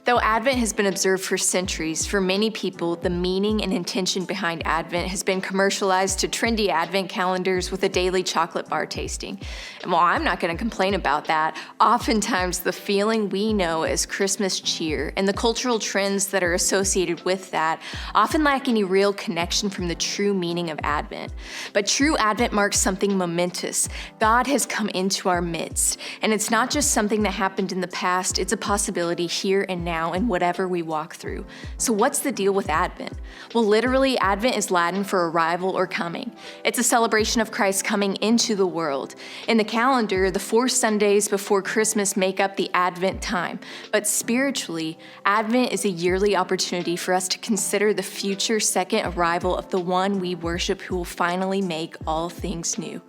Though Advent has been observed for centuries, for many people, the meaning and intention behind Advent has been commercialized to trendy Advent calendars with a daily chocolate bar tasting. And while I'm not going to complain about that, oftentimes the feeling we know as Christmas cheer and the cultural trends that are associated with that often lack any real connection from the true meaning of Advent. But true Advent marks something momentous. God has come into our midst, and it's not just something that happened in the past, it's a possibility here and now in whatever we walk through. So what's the deal with Advent? Well, literally, Advent is Latin for arrival or coming. It's a celebration of Christ coming into the world. In the calendar, the 4 Sundays before Christmas make up the Advent time. But spiritually, Advent is a yearly opportunity for us to consider the future second arrival of the one we worship who will finally make all things new,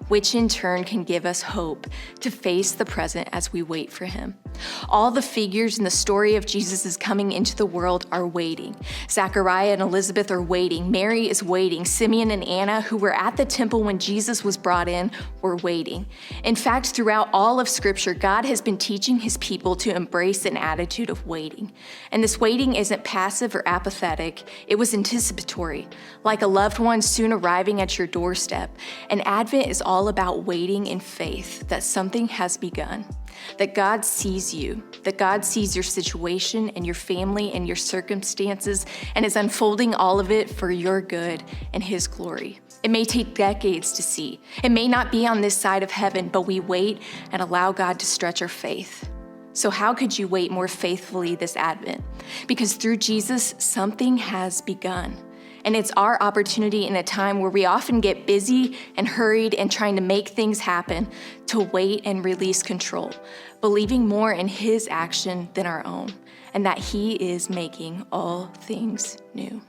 which in turn can give us hope to face the present as we wait for him. All the figures in the story of Jesus' coming into the world are waiting. Zachariah and Elizabeth are waiting. Mary is waiting. Simeon and Anna, who were at the temple when Jesus was brought in, were waiting. In fact, throughout all of Scripture, God has been teaching his people to embrace an attitude of waiting. And this waiting isn't passive or apathetic. It was anticipatory, like a loved one soon arriving at your doorstep. And Advent is all about waiting in faith that something has begun, that God sees you, that God sees your situation and your family and your circumstances and is unfolding all of it for your good and his glory. It may take decades to see. It may not be on this side of heaven, but we wait and allow God to stretch our faith. So how could you wait more faithfully this Advent? Because through Jesus, something has begun. And it's our opportunity in a time where we often get busy and hurried and trying to make things happen to wait and release control, believing more in his action than our own, and that he is making all things new.